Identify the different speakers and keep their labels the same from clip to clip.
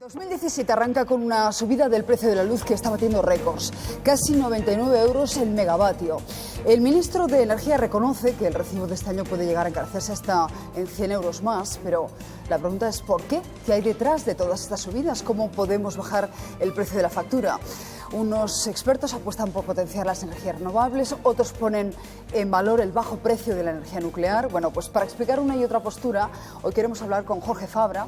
Speaker 1: 2017 arranca con una subida del precio de la luz que está batiendo récords, casi 99 euros el megavatio. El ministro de Energía reconoce que el recibo de este año puede llegar a encarecerse hasta en 100 euros más, pero la pregunta es ¿por qué? ¿Qué hay detrás de todas estas subidas? ¿Cómo podemos bajar el precio de la factura? Unos expertos apuestan por potenciar las energías renovables, otros ponen en valor el bajo precio de la energía nuclear. Bueno, pues para explicar una y otra postura, hoy queremos hablar con Jorge Fabra.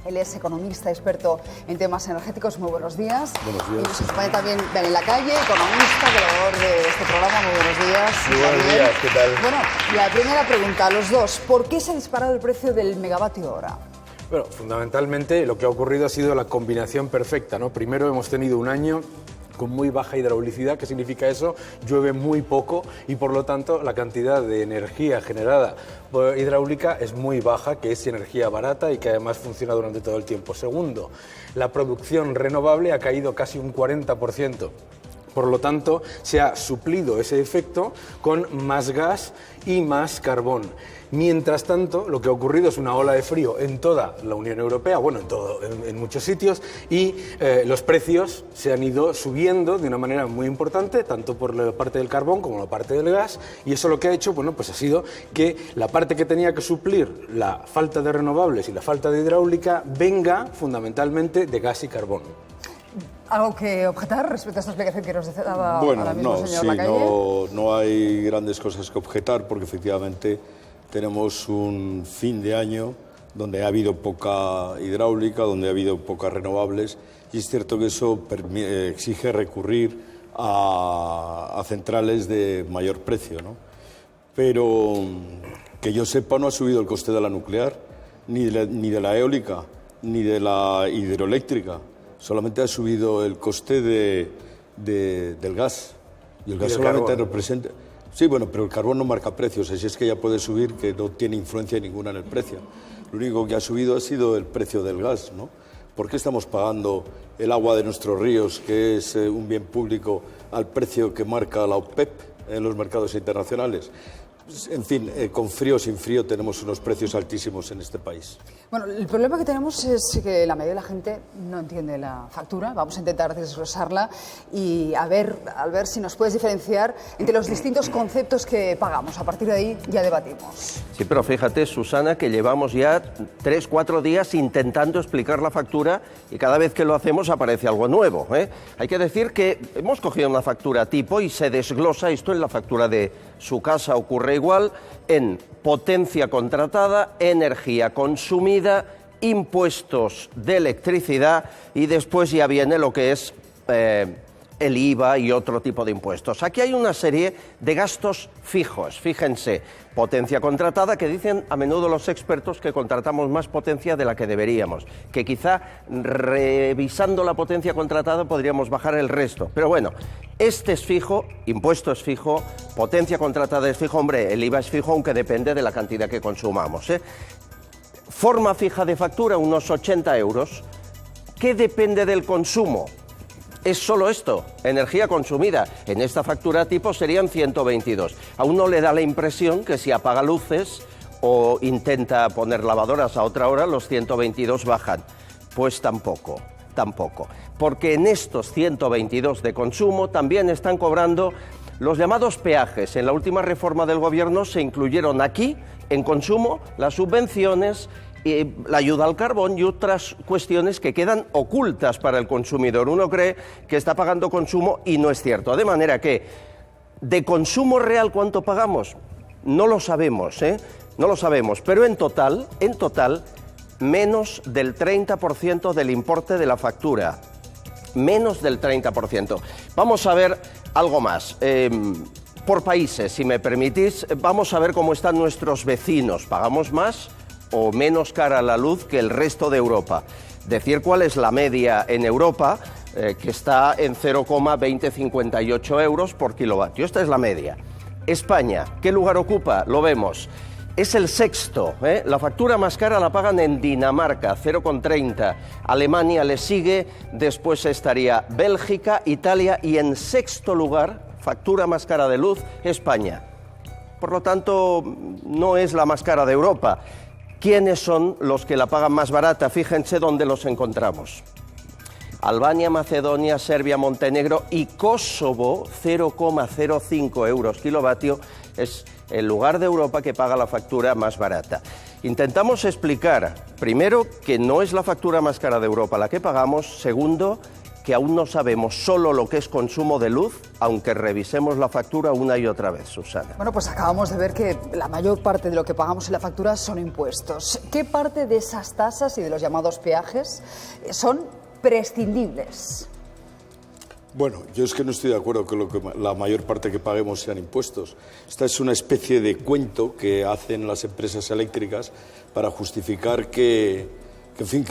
Speaker 1: Él es economista, experto en temas energéticos. Muy buenos días.
Speaker 2: Buenos días.
Speaker 1: Y nos acompaña también Dani Lacalle, economista, colaborador de este programa. Muy buenos días.
Speaker 2: Muy buenos días, ¿qué tal?
Speaker 1: Bueno, la primera pregunta a los dos. ¿Por qué se ha disparado el precio del megavatio hora?
Speaker 3: Bueno, fundamentalmente lo que ha ocurrido ha sido la combinación perfecta, ¿no? Primero hemos tenido un año con muy baja hidraulicidad. ¿Qué significa eso? Llueve muy poco y por lo tanto la cantidad de energía generada por hidráulica es muy baja, que es energía barata y que además funciona durante todo el tiempo. Segundo, la producción renovable ha caído casi un 40%. Por lo tanto, se ha suplido ese efecto con más gas y más carbón. Mientras tanto, lo que ha ocurrido es una ola de frío en toda la Unión Europea, bueno, en muchos sitios, y los precios se han ido subiendo de una manera muy importante, tanto por la parte del carbón como la parte del gas, y eso lo que ha hecho, bueno, pues ha sido que la parte que tenía que suplir la falta de renovables y la falta de hidráulica venga fundamentalmente de gas y carbón.
Speaker 1: ¿Algo que objetar respecto a esta explicación que nos daba ahora mismo el señor Lacalle?
Speaker 2: No hay grandes cosas que objetar porque efectivamente tenemos un fin de año donde ha habido poca hidráulica, donde ha habido pocas renovables y es cierto que eso exige recurrir a centrales de mayor precio, ¿no? Pero que yo sepa no ha subido el coste de la nuclear, ni de la eólica, ni de la hidroeléctrica. Solamente ha subido el coste del gas. Y el gas solamente carbón representa... Sí, bueno, pero el carbón no marca precios, así es que ya puede subir, que no tiene influencia ninguna en el precio. Lo único que ha subido ha sido el precio del gas, ¿no? ¿Por qué estamos pagando el agua de nuestros ríos, que es un bien público, al precio que marca la OPEP en los mercados internacionales? En fin, con frío o sin frío tenemos unos precios altísimos en este país.
Speaker 1: Bueno, el problema que tenemos es que la mayoría de la gente no entiende la factura. Vamos a intentar desglosarla y a ver si nos puedes diferenciar entre los distintos conceptos que pagamos. A partir de ahí ya debatimos.
Speaker 4: Sí, pero fíjate, Susana, que llevamos ya 3-4 días intentando explicar la factura y cada vez que lo hacemos aparece algo nuevo, ¿eh? Hay que decir que hemos cogido una factura tipo y se desglosa esto en la factura de su casa. Ocurre igual en potencia contratada, energía consumida, impuestos de electricidad y después ya viene lo que es el IVA y otro tipo de impuestos. Aquí hay una serie de gastos fijos, fíjense, potencia contratada, que dicen a menudo los expertos que contratamos más potencia de la que deberíamos, que quizá revisando la potencia contratada podríamos bajar el resto, pero bueno, este es fijo, impuesto es fijo, potencia contratada es fijo, hombre, el IVA es fijo aunque depende de la cantidad que consumamos, ¿eh? Forma fija de factura, unos 80 euros. ¿Qué depende del consumo? Es solo esto, energía consumida. En esta factura tipo serían 122. A uno le da la impresión que si apaga luces o intenta poner lavadoras a otra hora, los 122 bajan. Pues tampoco. Porque en estos 122 de consumo también están cobrando los llamados peajes. En la última reforma del Gobierno se incluyeron aquí, en consumo, las subvenciones, la ayuda al carbón y otras cuestiones que quedan ocultas para el consumidor. Uno cree que está pagando consumo y no es cierto. De manera que, de consumo real, ¿cuánto pagamos? No lo sabemos, ¿eh? No lo sabemos, pero en total, menos del 30% del importe de la factura. Menos del 30%. Vamos a ver algo más. Por países, si me permitís, vamos a ver cómo están nuestros vecinos. ¿Pagamos más o menos cara la luz que el resto de Europa? Decir cuál es la media en Europa, que está en 0,2058 euros por kilovatio. Esta es la media. España, ¿qué lugar ocupa? Lo vemos. Es el sexto, ¿eh? La factura más cara la pagan en Dinamarca, 0,30. Alemania le sigue, después estaría Bélgica, Italia y en sexto lugar, factura más cara de luz, España. Por lo tanto, no es la más cara de Europa. ¿Quiénes son los que la pagan más barata? Fíjense dónde los encontramos. Albania, Macedonia, Serbia, Montenegro y Kosovo, 0,05 euros kilovatio, es el lugar de Europa que paga la factura más barata. Intentamos explicar, primero, que no es la factura más cara de Europa la que pagamos, segundo, que aún no sabemos solo lo que es consumo de luz, aunque revisemos la factura una y otra vez, Susana.
Speaker 1: Bueno, pues acabamos de ver que la mayor parte de lo que pagamos en la factura son impuestos. ¿Qué parte de esas tasas y de los llamados peajes son prescindibles?
Speaker 2: Bueno, yo es que no estoy de acuerdo con que la mayor parte que paguemos sean impuestos. Esta es una especie de cuento que hacen las empresas eléctricas para justificar que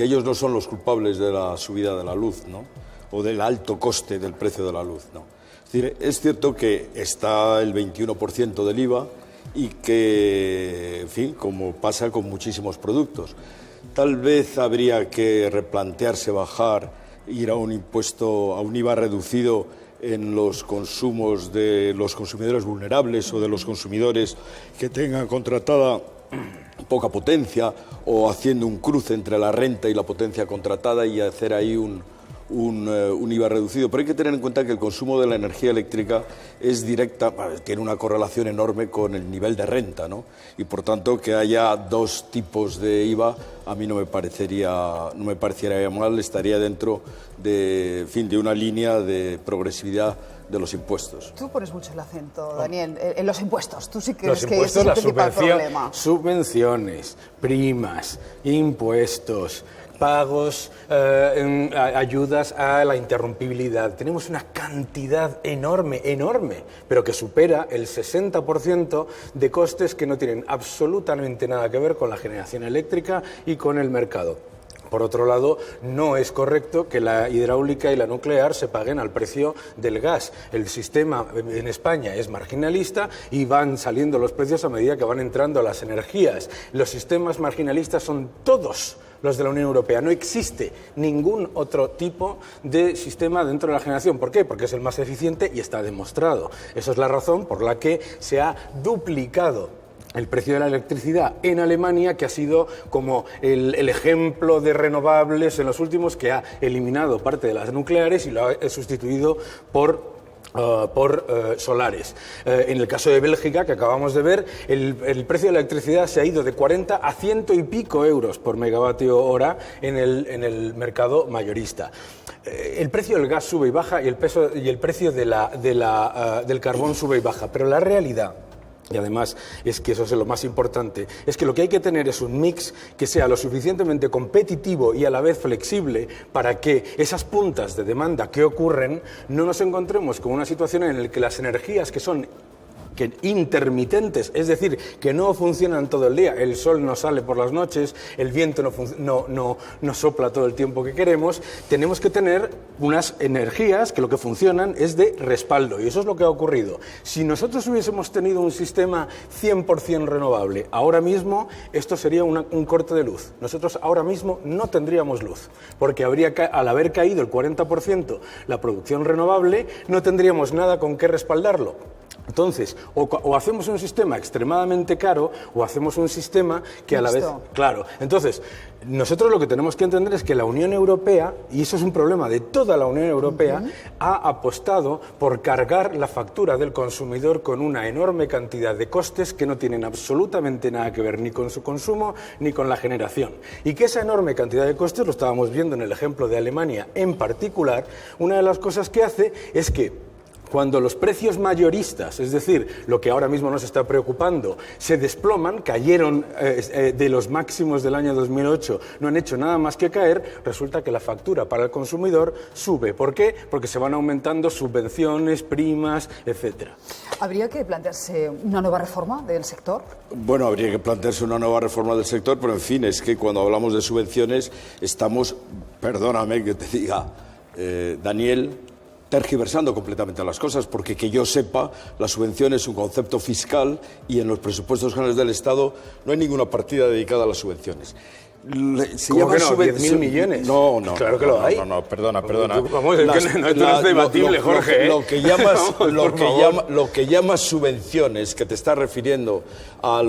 Speaker 2: ellos no son los culpables de la subida de la luz, ¿no? O del alto coste del precio de la luz, ¿no? Es decir, es cierto que está el 21% del IVA y que, en fin, como pasa con muchísimos productos, tal vez habría que replantearse ir a un impuesto, a un IVA reducido en los consumos de los consumidores vulnerables o de los consumidores que tengan contratada poca potencia, o haciendo un cruce entre la renta y la potencia contratada y hacer ahí un IVA reducido. Pero hay que tener en cuenta que el consumo de la energía eléctrica es directa, tiene una correlación enorme con el nivel de renta, ¿no? Y por tanto que haya dos tipos de IVA a mí no me parecería mal, estaría dentro de una línea de progresividad de los impuestos.
Speaker 1: Tú pones mucho el acento, Daniel, en los impuestos. Tú sí crees
Speaker 3: los
Speaker 1: que
Speaker 3: impuestos,
Speaker 1: ese es el principal problema.
Speaker 3: Subvenciones, primas, impuestos, pagos, ayudas a la interrumpibilidad. Tenemos una cantidad enorme, pero que supera el 60% de costes que no tienen absolutamente nada que ver con la generación eléctrica y con el mercado. Por otro lado, no es correcto que la hidráulica y la nuclear se paguen al precio del gas. El sistema en España es marginalista y van saliendo los precios a medida que van entrando las energías. Los sistemas marginalistas son todos los de la Unión Europea. No existe ningún otro tipo de sistema dentro de la generación. ¿Por qué? Porque es el más eficiente y está demostrado. Esa es la razón por la que se ha duplicado el precio de la electricidad en Alemania, que ha sido como el ejemplo de renovables en los últimos, que ha eliminado parte de las nucleares y lo ha sustituido por solares. En el caso de Bélgica, que acabamos de ver, el precio de la electricidad se ha ido de 40 a 100 y pico euros por megavatio hora en el mercado mayorista. El precio del gas sube y baja y el precio del carbón sube y baja, pero la realidad, y además es que eso es lo más importante, es que lo que hay que tener es un mix que sea lo suficientemente competitivo y a la vez flexible para que esas puntas de demanda que ocurren no nos encontremos con una situación en la que las energías que son intermitentes, es decir, que no funcionan todo el día, el sol no sale por las noches, el viento no sopla todo el tiempo que queremos, tenemos que tener unas energías que lo que funcionan es de respaldo, y eso es lo que ha ocurrido. Si nosotros hubiésemos tenido un sistema 100% renovable, ahora mismo esto sería un corte de luz. Nosotros ahora mismo no tendríamos luz, porque al haber caído el 40% la producción renovable, no tendríamos nada con qué respaldarlo. Entonces, o hacemos un sistema extremadamente caro o hacemos un sistema que a la vez... Claro, entonces, nosotros lo que tenemos que entender es que la Unión Europea, y eso es un problema de toda la Unión Europea, ha apostado por cargar la factura del consumidor con una enorme cantidad de costes que no tienen absolutamente nada que ver ni con su consumo ni con la generación. Y que esa enorme cantidad de costes, lo estábamos viendo en el ejemplo de Alemania en particular, una de las cosas que hace es que cuando los precios mayoristas, es decir, lo que ahora mismo nos está preocupando, se desploman, cayeron de los máximos del año 2008, no han hecho nada más que caer, resulta que la factura para el consumidor sube. ¿Por qué? Porque se van aumentando subvenciones, primas, etcétera.
Speaker 1: ¿Habría que plantearse una nueva reforma del sector?
Speaker 2: Bueno, habría que plantearse una nueva reforma del sector, pero en fin, es que cuando hablamos de subvenciones estamos, perdóname que te diga, Daniel, tergiversando completamente las cosas, porque que yo sepa, la subvención es un concepto fiscal y en los presupuestos generales del Estado no hay ninguna partida dedicada a las subvenciones. Se
Speaker 3: ¿Cómo
Speaker 2: llama
Speaker 3: que no? 10.000 millones.
Speaker 2: No,
Speaker 3: Claro que lo hay.
Speaker 2: No, perdona.
Speaker 3: Vamos, es que esto no es debatible, Jorge.
Speaker 2: Lo que llamas,
Speaker 3: Vamos,
Speaker 2: lo que llamas subvenciones, que te estás refiriendo a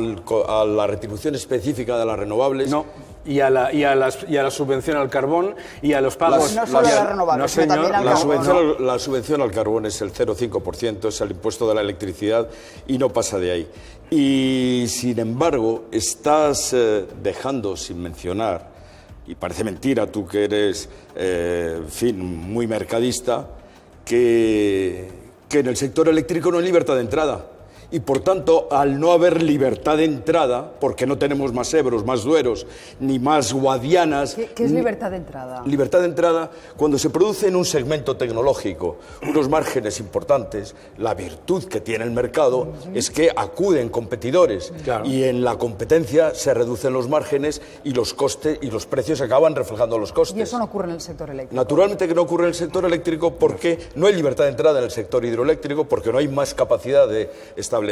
Speaker 2: la retribución específica de las renovables.
Speaker 3: No. Y a la subvención al carbón y a los pagos.
Speaker 1: No solo a las renovables,
Speaker 3: no,
Speaker 1: sino también
Speaker 3: señor,
Speaker 1: al carbón.
Speaker 2: La subvención al carbón es el 0,5%, es el impuesto de la electricidad y no pasa de ahí. Y sin embargo, estás dejando sin mencionar, y parece mentira tú que eres, en fin, muy mercadista, que en el sector eléctrico no hay libertad de entrada. Y por tanto, al no haber libertad de entrada, porque no tenemos más Ebros, más Dueros, ni más Guadianas...
Speaker 1: ¿Qué es libertad de entrada?
Speaker 2: Libertad de entrada, cuando se produce en un segmento tecnológico unos márgenes importantes, la virtud que tiene el mercado es que acuden competidores,
Speaker 3: claro,
Speaker 2: y en la competencia se reducen los márgenes y los costes y los precios acaban reflejando los costes.
Speaker 1: Y eso no ocurre en el sector eléctrico.
Speaker 2: Naturalmente que no ocurre en el sector eléctrico porque no hay libertad de entrada en el sector hidroeléctrico, porque no hay más capacidad de establecer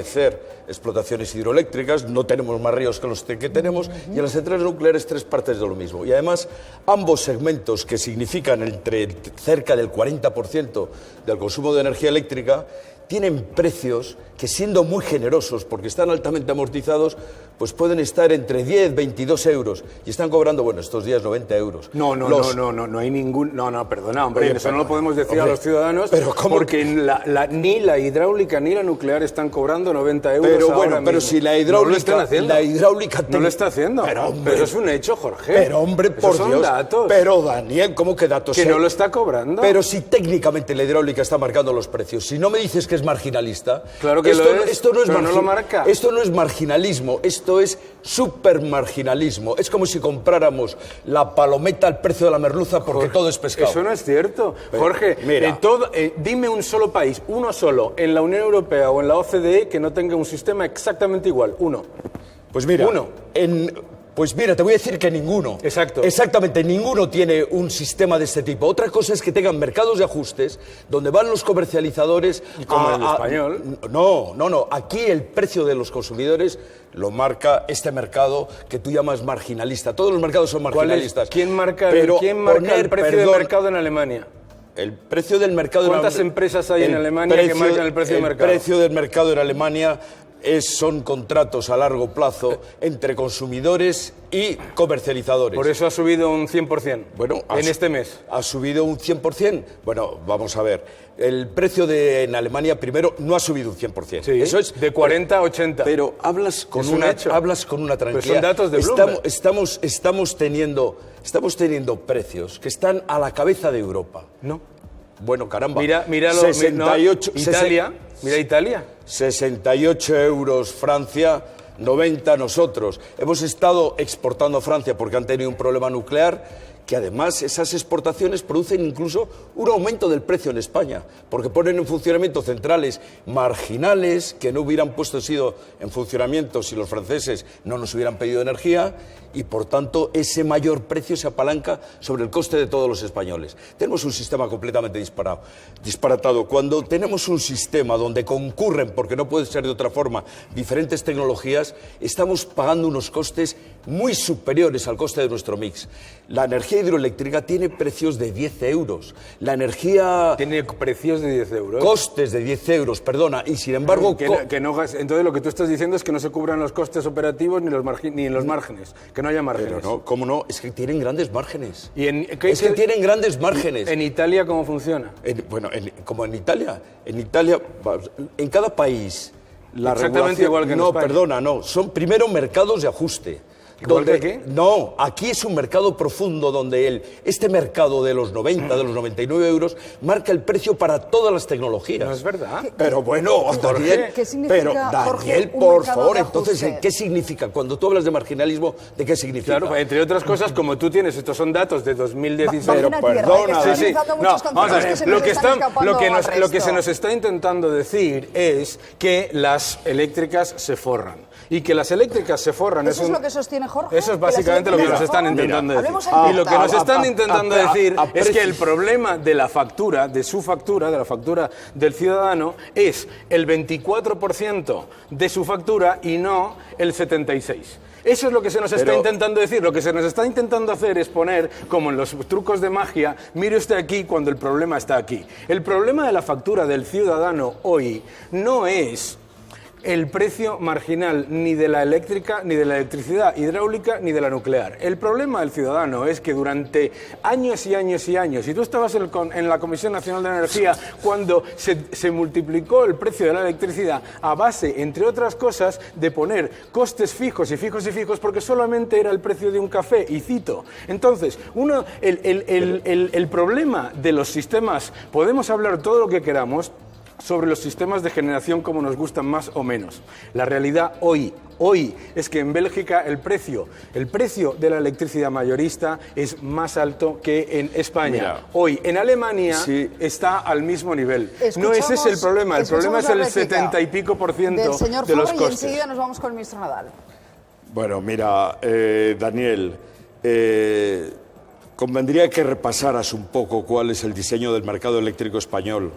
Speaker 2: explotaciones hidroeléctricas, no tenemos más ríos que los que tenemos, y en las centrales nucleares 3 partes de lo mismo. Y además, ambos segmentos, que significan cerca del 40% del consumo de energía eléctrica, tienen precios que, siendo muy generosos, porque están altamente amortizados, pues pueden estar entre 10, 22 euros, y están cobrando, bueno, estos días 90 euros.
Speaker 3: No hay ningún... No, perdona, hombre,
Speaker 2: Oye,
Speaker 3: eso no lo podemos decir a los ciudadanos,
Speaker 2: pero ¿cómo?
Speaker 3: Porque ni la hidráulica ni la nuclear están cobrando 90 euros
Speaker 2: Pero
Speaker 3: ahora
Speaker 2: bueno, pero
Speaker 3: mismo.
Speaker 2: si la hidráulica...
Speaker 3: No lo están haciendo.
Speaker 2: La hidráulica...
Speaker 3: No lo está haciendo.
Speaker 2: Pero, hombre,
Speaker 3: pero es un hecho, Jorge.
Speaker 2: Pero, hombre, por
Speaker 3: Esos son
Speaker 2: Dios.
Speaker 3: datos.
Speaker 2: Pero, Daniel, ¿cómo que datos?
Speaker 3: Que no lo está cobrando.
Speaker 2: Pero si técnicamente la hidráulica está marcando los precios, si no me dices que es marginalista...
Speaker 3: Claro que
Speaker 2: esto,
Speaker 3: lo es,
Speaker 2: esto no es
Speaker 3: pero no lo marca.
Speaker 2: Esto no es marginalismo, esto es supermarginalismo. Es como si compráramos la palometa al precio de la merluza porque
Speaker 3: Jorge,
Speaker 2: todo es pescado.
Speaker 3: Eso no es cierto.
Speaker 2: Pero,
Speaker 3: Jorge,
Speaker 2: mira.
Speaker 3: Dime un solo país, uno solo, en la Unión Europea o en la OCDE que no tenga un sistema exactamente igual. Uno.
Speaker 2: Pues mira,
Speaker 3: Uno.
Speaker 2: Pues mira, te voy a decir que ninguno.
Speaker 3: Exacto.
Speaker 2: Exactamente, ninguno tiene un sistema de este tipo. Otra cosa es que tengan mercados de ajustes donde van los comercializadores...
Speaker 3: Y como el español.
Speaker 2: No. Aquí el precio de los consumidores lo marca este mercado que tú llamas marginalista. Todos los mercados son marginalistas.
Speaker 3: ¿Quién marca
Speaker 2: Pero
Speaker 3: el precio de mercado en Alemania?
Speaker 2: El precio del mercado...
Speaker 3: ¿Cuántas empresas hay en Alemania que marcan el precio de mercado?
Speaker 2: El precio del mercado en Alemania... son contratos a largo plazo entre consumidores y comercializadores.
Speaker 3: Por eso ha subido un 100%,
Speaker 2: bueno,
Speaker 3: en este mes.
Speaker 2: ¿Ha subido un 100%? Bueno, vamos a ver. El precio en Alemania, primero, no ha subido un 100%.
Speaker 3: Sí,
Speaker 2: eso es,
Speaker 3: de 40 a 80.
Speaker 2: Pero hablas con una tranquilidad.
Speaker 3: Pues son datos de Bloomberg.
Speaker 2: Estamos teniendo precios que están a la cabeza de Europa.
Speaker 3: No.
Speaker 2: Bueno, caramba.
Speaker 3: Mira
Speaker 2: 68,
Speaker 3: Italia. Mira Italia.
Speaker 2: 68 euros Francia, 90 nosotros. Hemos estado exportando a Francia porque han tenido un problema nuclear, que además esas exportaciones producen incluso un aumento del precio en España, porque ponen en funcionamiento centrales marginales que no hubieran sido en funcionamiento si los franceses no nos hubieran pedido energía, y por tanto ese mayor precio se apalanca sobre el coste de todos los españoles. Tenemos un sistema completamente disparatado. Cuando tenemos un sistema donde concurren, porque no puede ser de otra forma, diferentes tecnologías, estamos pagando unos costes muy superiores al coste de nuestro mix. La energía hidroeléctrica tiene precios de 10 euros. La energía...
Speaker 3: Tiene precios de 10 euros.
Speaker 2: Costes de 10 euros, perdona. Y sin embargo...
Speaker 3: Entonces lo que tú estás diciendo es que no se cubran los costes operativos ni en los márgenes. Que no haya márgenes.
Speaker 2: Pero no, ¿cómo no? Es que tienen grandes márgenes.
Speaker 3: Tienen
Speaker 2: grandes márgenes.
Speaker 3: ¿En Italia cómo funciona?
Speaker 2: Como en Italia. En cada país...
Speaker 3: Exactamente igual que en España.
Speaker 2: Perdona, son primero mercados de ajuste.
Speaker 3: ¿Igual que aquí?
Speaker 2: No, aquí es un mercado profundo donde este mercado de los 90, de los 99 euros, marca el precio para todas las tecnologías.
Speaker 3: No es verdad.
Speaker 2: Pero bueno, Daniel,
Speaker 1: ¿Qué significa,
Speaker 2: Daniel,
Speaker 1: Jorge,
Speaker 2: por favor, entonces,
Speaker 1: ajuste?
Speaker 2: ¿qué significa? Cuando tú hablas de marginalismo, ¿de qué significa?
Speaker 3: Claro, entre otras cosas, como tú tienes, estos son datos de 2016.
Speaker 2: Pero perdona,
Speaker 3: vamos a ver, lo que se nos está intentando decir es que las eléctricas se forran. Y que las eléctricas se forran.
Speaker 1: ¿Eso es lo que sostiene Jorge?
Speaker 3: Eso es básicamente lo que nos están intentando decir. Y lo que nos están intentando decir es que el problema de la factura, de su factura, de la factura del ciudadano, es el 24% de su factura y no el 76%. Eso es lo que se nos está intentando decir. Lo que se nos está intentando hacer es poner, como en los trucos de magia, mire usted aquí cuando el problema está aquí. El problema de la factura del ciudadano hoy no es el precio marginal ni de la eléctrica, ni de la electricidad hidráulica, ni de la nuclear. El problema del ciudadano es que durante años y años y años, y tú estabas en la Comisión Nacional de Energía cuando se multiplicó el precio de la electricidad a base, entre otras cosas, de poner costes fijos y fijos y fijos porque solamente era el precio de un café, y cito. Entonces, el problema de los sistemas, podemos hablar todo lo que queramos sobre los sistemas de generación como nos gustan más o menos. La realidad hoy es que en Bélgica el precio de la electricidad mayorista es más alto que en España.
Speaker 2: Mira,
Speaker 3: hoy en Alemania está al mismo nivel. No ese es el problema es el 70 y pico %
Speaker 1: del señor
Speaker 3: de los
Speaker 1: Fabro,
Speaker 3: costes.
Speaker 1: Y enseguida nos vamos con el ministro Nadal.
Speaker 2: Bueno, mira, Daniel, convendría que repasaras un poco cuál es el diseño del mercado eléctrico español.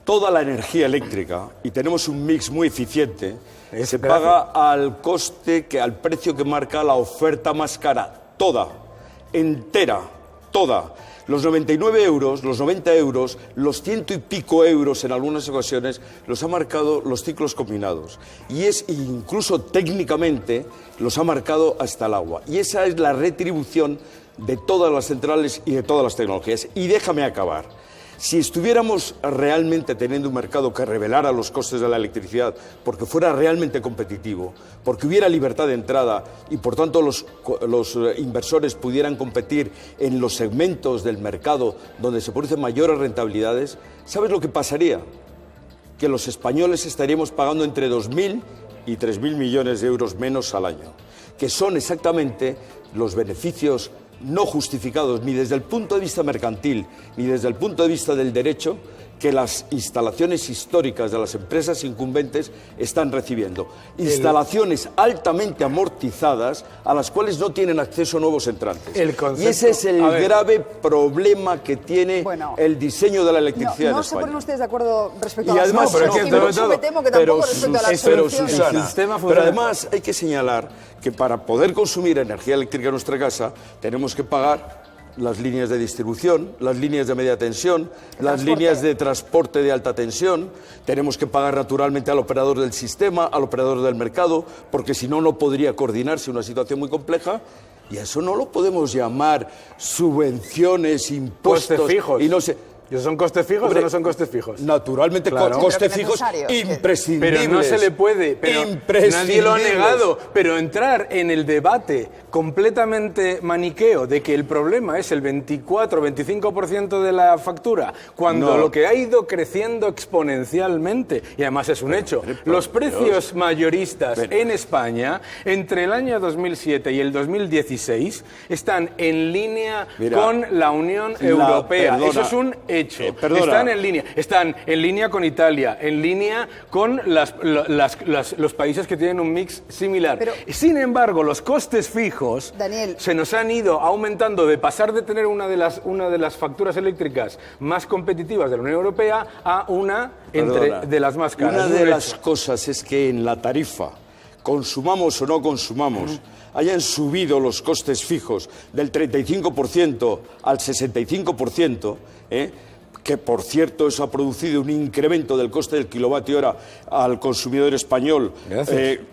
Speaker 2: Toda la energía eléctrica, y tenemos un mix muy eficiente, se paga al coste, al precio que marca la oferta más cara, toda, entera, toda. Los 99 euros, los 90 euros, los 100 y pico euros en algunas ocasiones los ha marcado los ciclos combinados. Y incluso técnicamente los ha marcado hasta el agua. Y esa es la retribución de todas las centrales y de todas las tecnologías. Y déjame acabar. Si estuviéramos realmente teniendo un mercado que revelara los costes de la electricidad, porque fuera realmente competitivo, porque hubiera libertad de entrada y por tanto los inversores pudieran competir en los segmentos del mercado donde se producen mayores rentabilidades, ¿sabes lo que pasaría? Que los españoles estaríamos pagando entre 2.000 y 3.000 millones de euros menos al año, que son exactamente los beneficios no justificados ni desde el punto de vista mercantil ni desde el punto de vista del derecho que las instalaciones históricas de las empresas incumbentes están recibiendo. Instalaciones altamente amortizadas a las cuales no tienen acceso nuevos entrantes. Y ese es el grave problema que tiene el diseño de la electricidad en España.
Speaker 1: No se ponen ustedes de acuerdo respecto a
Speaker 2: y
Speaker 1: las
Speaker 2: además,
Speaker 1: me temo que tampoco respecto a las soluciones.
Speaker 2: Pero además hay que señalar que para poder consumir energía eléctrica en nuestra casa tenemos que pagar las líneas de distribución, las líneas de media tensión, las líneas de transporte de alta tensión. Tenemos que pagar naturalmente al operador del sistema, al operador del mercado, porque si no, no podría coordinarse una situación muy compleja. Y a eso no lo podemos llamar subvenciones, impuestos.
Speaker 3: Costes fijos.
Speaker 2: Y no sé.
Speaker 3: ¿Son costes fijos o no son costes fijos?
Speaker 2: Naturalmente, claro. Costes fijos imprescindibles.
Speaker 3: Pero no se le puede, pero nadie lo ha negado. Pero entrar en el debate completamente maniqueo de que el problema es el 24-25% de la factura, cuando lo que ha ido creciendo exponencialmente, y además es un hecho, los precios mayoristas en España, entre el año 2007 y el 2016, están en línea con la Unión Europea. Eso es un hecho. Están en línea con Italia, en línea con los países que tienen un mix similar. Sin embargo, los costes fijos, Daniel, se nos han ido aumentando de pasar de tener una de las facturas eléctricas más competitivas de la Unión Europea a una de las más caras.
Speaker 2: Una de las cosas es que en la tarifa, consumamos o no consumamos, hayan subido los costes fijos del 35% al 65%, que por cierto eso ha producido un incremento del coste del kilovatio hora al consumidor español,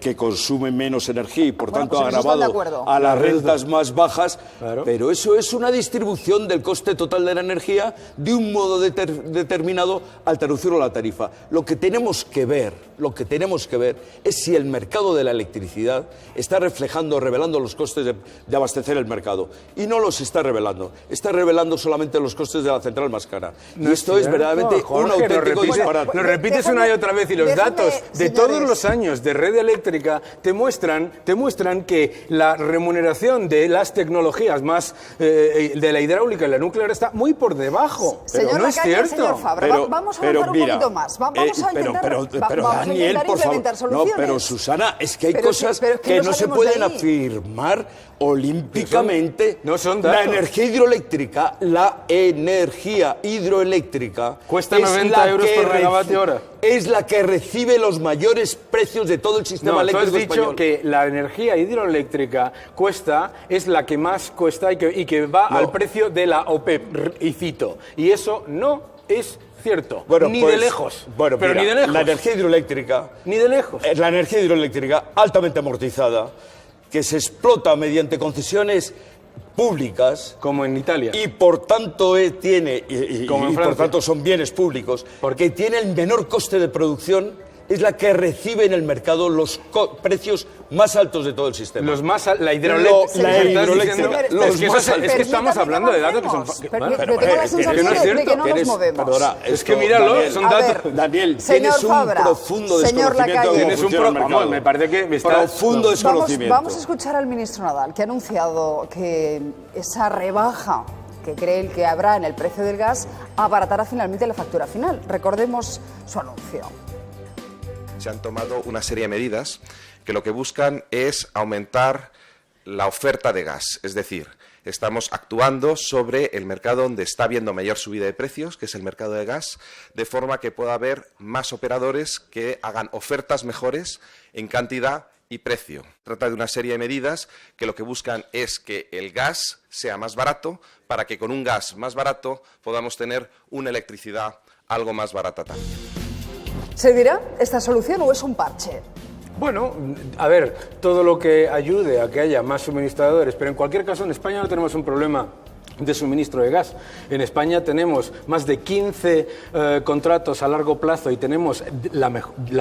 Speaker 2: que consume menos energía y por tanto ha agravado a las rentas más bajas, pero eso es una distribución del coste total de la energía de un modo determinado al traducirlo a la tarifa. Lo que tenemos que ver es si el mercado de la electricidad está revelando los costes de abastecer el mercado, y no los está revelando solamente los costes de la central más cara. Y esto es verdaderamente un auténtico disparate.
Speaker 3: Lo repites una y otra vez y los datos de todos los años de red eléctrica te muestran que la remuneración de las tecnologías más de la hidráulica y la nuclear está muy por debajo.
Speaker 1: Señor
Speaker 3: no es cierto.
Speaker 1: Señor Fabra, vamos a avanzar un poquito más. Vamos a intentar
Speaker 2: Daniel, por favor.
Speaker 1: No,
Speaker 2: pero Susana, es que hay cosas que no se pueden afirmar olímpicamente.
Speaker 3: No son datos.
Speaker 2: La energía hidroeléctrica, la energía hidroeléctrica hidroeléctrica
Speaker 3: Cuesta 90 euros por megavatio hora.
Speaker 2: Es la que recibe los mayores precios de todo el sistema eléctrico
Speaker 3: tú has dicho
Speaker 2: español.
Speaker 3: que la energía hidroeléctrica es la que más cuesta y que va al precio de la OPEP, y cito. Y eso no es cierto, ni de lejos.
Speaker 2: Bueno,
Speaker 3: pero
Speaker 2: mira,
Speaker 3: ni de lejos.
Speaker 2: la energía hidroeléctrica...
Speaker 3: Ni de lejos.
Speaker 2: La energía hidroeléctrica altamente amortizada, que se explota mediante concesiones públicas,
Speaker 3: como en Italia,
Speaker 2: y por tanto tiene
Speaker 3: como en
Speaker 2: por
Speaker 3: Francia.
Speaker 2: tanto son bienes públicos, porque tiene el menor coste de producción, es la que recibe en el mercado los precios más altos de todo el sistema.
Speaker 3: La hidroeléctrica.
Speaker 2: Es
Speaker 3: que estamos hablando de datos que son...
Speaker 1: Tengo la sensación de que no nos movemos.
Speaker 2: Perdona,
Speaker 3: es que míralo,
Speaker 2: Daniel,
Speaker 3: son datos...
Speaker 2: Daniel,
Speaker 1: señor
Speaker 2: tienes
Speaker 1: Fabra,
Speaker 2: un profundo
Speaker 1: señor
Speaker 2: desconocimiento de
Speaker 1: Lacalle.
Speaker 2: cómo funciona el mercado.
Speaker 3: Me parece que me está...
Speaker 2: Profundo desconocimiento.
Speaker 1: Vamos a escuchar al ministro Nadal, que ha anunciado que esa rebaja que cree que habrá en el precio del gas abaratará finalmente la factura final. Recordemos su anuncio.
Speaker 5: Se han tomado una serie de medidas que lo que buscan es aumentar la oferta de gas. Es decir, estamos actuando sobre el mercado donde está habiendo mayor subida de precios, que es el mercado de gas, de forma que pueda haber más operadores que hagan ofertas mejores en cantidad y precio. Trata de una serie de medidas que lo que buscan es que el gas sea más barato, para que con un gas más barato podamos tener una electricidad algo más barata también.
Speaker 1: ¿Se dirá esta solución o es un parche?
Speaker 3: Bueno, a ver, todo lo que ayude a que haya más suministradores, pero en cualquier caso en España no tenemos un problema de suministro de gas. En España tenemos más de 15 contratos a largo plazo y tenemos la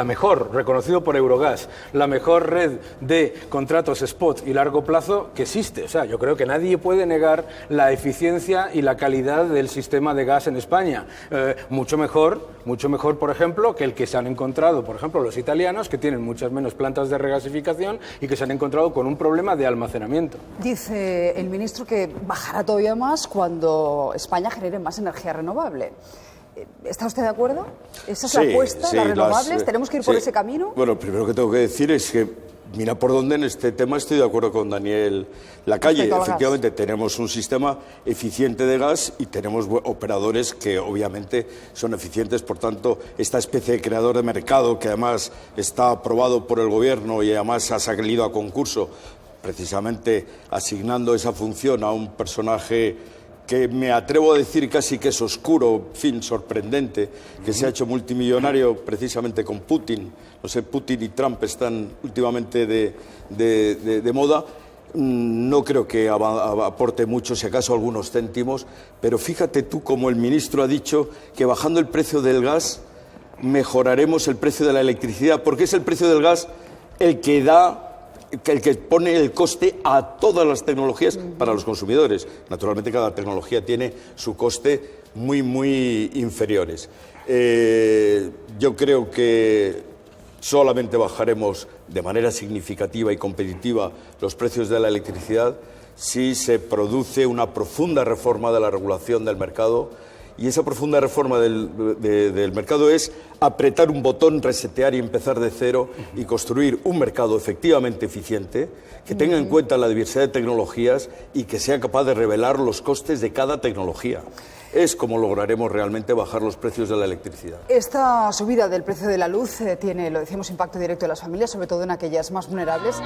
Speaker 3: mejor, reconocido por Eurogas, la mejor red de contratos spot y largo plazo que existe. O sea, yo creo que nadie puede negar la eficiencia y la calidad del sistema de gas en España. Mucho mejor, por ejemplo, que el que se han encontrado, por ejemplo, los italianos, que tienen muchas menos plantas de regasificación y que se han encontrado con un problema de almacenamiento.
Speaker 1: Dice el ministro que bajará todavía más cuando España genere más energía renovable. ¿Está usted de acuerdo? ¿Esa es la apuesta, las renovables? ¿Tenemos que ir por ese camino?
Speaker 2: Bueno, primero que tengo que decir es que mira por dónde en este tema estoy de acuerdo con Daniel Lacalle. Efectivamente, tenemos un sistema eficiente de gas y tenemos operadores que obviamente son eficientes. Por tanto, esta especie de creador de mercado, que además está aprobado por el Gobierno y además ha salido a concurso, precisamente asignando esa función a un personaje que me atrevo a decir casi que es oscuro, en fin, sorprendente, que se ha hecho multimillonario precisamente con Putin. No sé, Putin y Trump están últimamente de moda. No creo que aporte mucho, si acaso algunos céntimos, pero fíjate tú como el ministro ha dicho que bajando el precio del gas mejoraremos el precio de la electricidad, porque es el precio del gas el que pone el coste a todas las tecnologías para los consumidores. Naturalmente, cada tecnología tiene su coste muy inferiores. Yo creo que solamente bajaremos de manera significativa y competitiva los precios de la electricidad si se produce una profunda reforma de la regulación del mercado. Y esa profunda reforma del mercado es apretar un botón, resetear y empezar de cero y construir un mercado efectivamente eficiente, que tenga en cuenta la diversidad de tecnologías y que sea capaz de revelar los costes de cada tecnología. Es como lograremos realmente bajar los precios de la electricidad.
Speaker 1: Esta subida del precio de la luz tiene, lo decíamos, impacto directo en las familias, sobre todo en aquellas más vulnerables.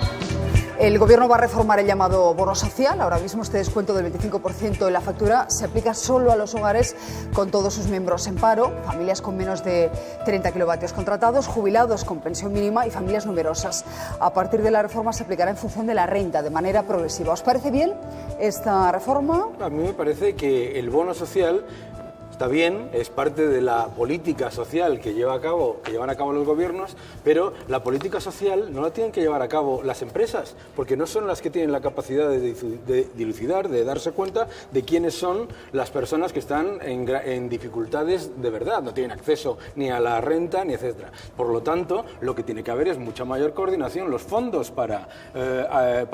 Speaker 1: El Gobierno va a reformar el llamado bono social. Ahora mismo este descuento del 25% en la factura se aplica solo a los hogares con todos sus miembros en paro, familias con menos de 30 kilovatios contratados, jubilados con pensión mínima y familias numerosas. A partir de la reforma se aplicará en función de la renta, de manera progresiva. ¿Os parece bien esta reforma?
Speaker 3: A mí me parece que el bono social está bien, es parte de la política social que llevan a cabo los gobiernos, pero la política social no la tienen que llevar a cabo las empresas, porque no son las que tienen la capacidad de dilucidar, de darse cuenta de quiénes son las personas que están en dificultades de verdad, no tienen acceso ni a la renta, ni etcétera. Por lo tanto, lo que tiene que haber es mucha mayor coordinación. Los fondos para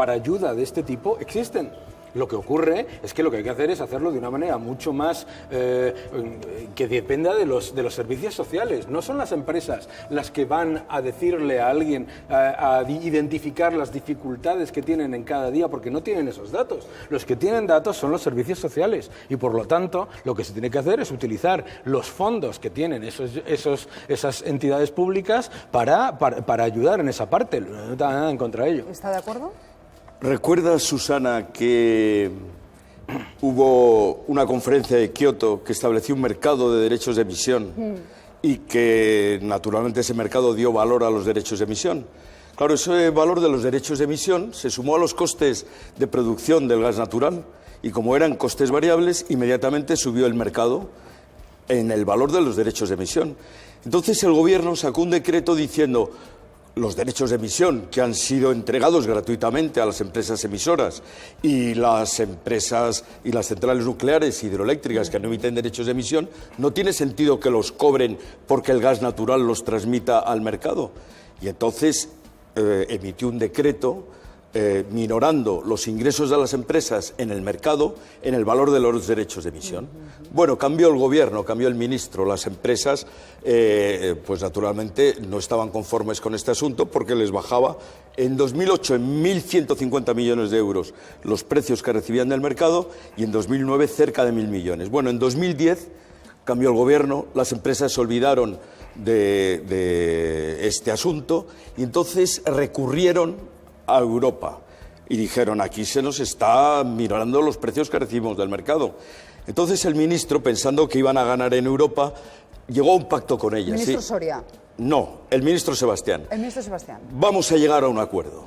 Speaker 3: ayuda de este tipo existen. Lo que ocurre es que lo que hay que hacer es hacerlo de una manera mucho más que dependa de los servicios sociales. No son las empresas las que van a decirle a alguien, a identificar las dificultades que tienen en cada día, porque no tienen esos datos. Los que tienen datos son los servicios sociales y, por lo tanto, lo que se tiene que hacer es utilizar los fondos que tienen esas entidades públicas para ayudar en esa parte. No tengo nada en contra de ello.
Speaker 1: ¿Está de acuerdo?
Speaker 2: ¿Recuerdas, Susana, que hubo una conferencia de Kioto que estableció un mercado de derechos de emisión y que, naturalmente, ese mercado dio valor a los derechos de emisión? Claro, ese valor de los derechos de emisión se sumó a los costes de producción del gas natural y, como eran costes variables, inmediatamente subió el mercado en el valor de los derechos de emisión. Entonces el Gobierno sacó un decreto diciendo: los derechos de emisión que han sido entregados gratuitamente a las empresas emisoras y las empresas y las centrales nucleares hidroeléctricas que no emiten derechos de emisión, no tiene sentido que los cobren porque el gas natural los transmita al mercado. Y entonces emitió un decreto minorando los ingresos de las empresas en el mercado en el valor de los derechos de emisión. Bueno, cambió el Gobierno, cambió el ministro. Las empresas, pues naturalmente, no estaban conformes con este asunto porque les bajaba en 2008 en 1.150 millones de euros los precios que recibían del mercado y en 2009 cerca de 1.000 millones. Bueno, en 2010 cambió el Gobierno, las empresas se olvidaron de este asunto y entonces recurrieron a Europa y dijeron: aquí se nos está minorando los precios que recibimos del mercado. Entonces el ministro, pensando que iban a ganar en Europa, llegó a un pacto con ellas.
Speaker 1: ¿Ministro
Speaker 2: ¿sí?
Speaker 1: Soria?
Speaker 2: No, el ministro Sebastián.
Speaker 1: El ministro Sebastián.
Speaker 2: Vamos a llegar a un acuerdo.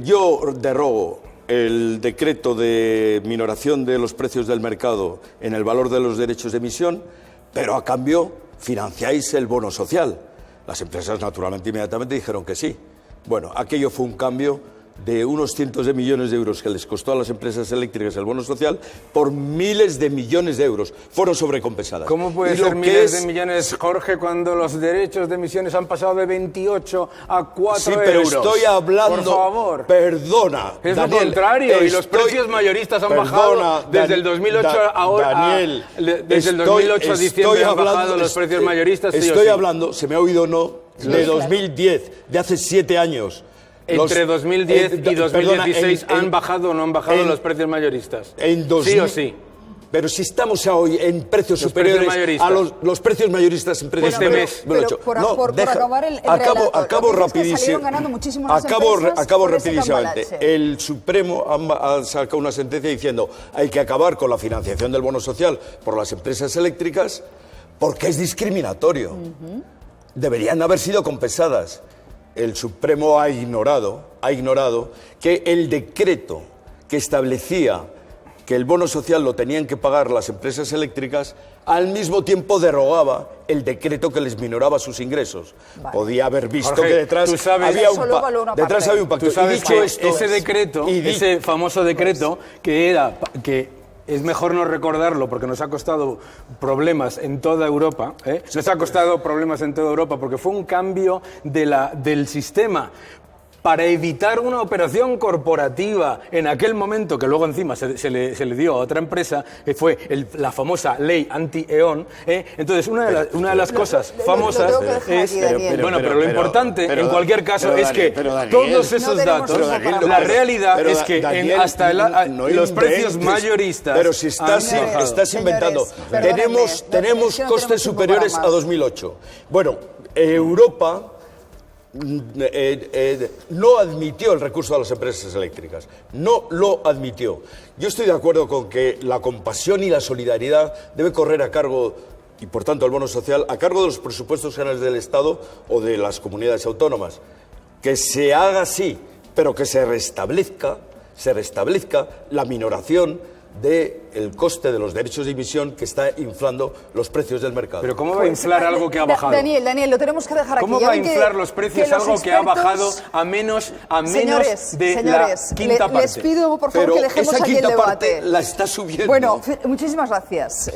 Speaker 2: Yo derogo el decreto de minoración de los precios del mercado en el valor de los derechos de emisión, pero a cambio financiáis el bono social. Las empresas, naturalmente, inmediatamente dijeron que sí. Bueno, aquello fue un cambio de unos cientos de millones de euros que les costó a las empresas eléctricas el bono social por miles de millones de euros. Fueron sobrecompensadas.
Speaker 3: ¿Cómo puede ser miles de millones, Jorge, cuando los derechos de emisiones han pasado de 28 a 4
Speaker 2: sí, pero
Speaker 3: euros?
Speaker 2: Estoy hablando...
Speaker 3: Por favor.
Speaker 2: Perdona,
Speaker 3: es
Speaker 2: Daniel,
Speaker 3: lo contrario, y los precios mayoristas han bajado desde el 2008 ahora.
Speaker 2: Daniel,
Speaker 3: desde el 2008 a diciembre han bajado los precios mayoristas.
Speaker 2: Estoy hablando, se me ha oído o no, de 2010, de hace 7 años.
Speaker 3: Entre 2010 y 2016 ¿han bajado o no han bajado los precios mayoristas? ¿Sí o sí?
Speaker 2: Pero si estamos hoy en precios superiores a los precios mayoristas en precios superiores.
Speaker 1: Pero por acabar el relato,
Speaker 2: acabo rapidísimo.
Speaker 1: Salieron ganando muchísimo las empresas
Speaker 2: acabo rapidísimamente. El Supremo ha sacado una sentencia diciendo: hay que acabar con la financiación del bono social por las empresas eléctricas porque es discriminatorio. Deberían haber sido compensadas. El Supremo ha ignorado que el decreto que establecía que el bono social lo tenían que pagar las empresas eléctricas, al mismo tiempo derogaba el decreto que les minoraba sus ingresos. Vale. Podía haber visto Jorge, que detrás había un pacto.
Speaker 3: Tú sabes que ese decreto, ese famoso decreto, que es mejor no recordarlo porque nos ha costado problemas en toda Europa. Nos ha costado problemas en toda Europa porque fue un cambio del sistema para evitar una operación corporativa en aquel momento, que luego encima se le dio a otra empresa, fue la famosa ley anti-EON. Entonces, una de las cosas famosas es... Pero lo importante, en cualquier caso, es que todos esos datos, la realidad es que hasta los precios mayoristas...
Speaker 2: Pero si estás inventando, tenemos costes superiores a 2008. Bueno, Europa... no admitió el recurso a las empresas eléctricas, no lo admitió. Yo estoy de acuerdo con que la compasión y la solidaridad debe correr a cargo, y por tanto el bono social, a cargo de los presupuestos generales del Estado o de las comunidades autónomas. Que se haga así, pero que se restablezca la minoración del coste de los derechos de emisión que está inflando los precios del mercado.
Speaker 3: ¿Pero cómo va a inflar algo que ha bajado?
Speaker 1: Daniel, lo tenemos que dejar aquí.
Speaker 3: ¿Cómo va a inflar los precios algo que ha bajado a menos de la quinta parte?
Speaker 1: Les pido, por favor, que dejemos aquí el debate.
Speaker 2: La está subiendo.
Speaker 1: Bueno, muchísimas gracias.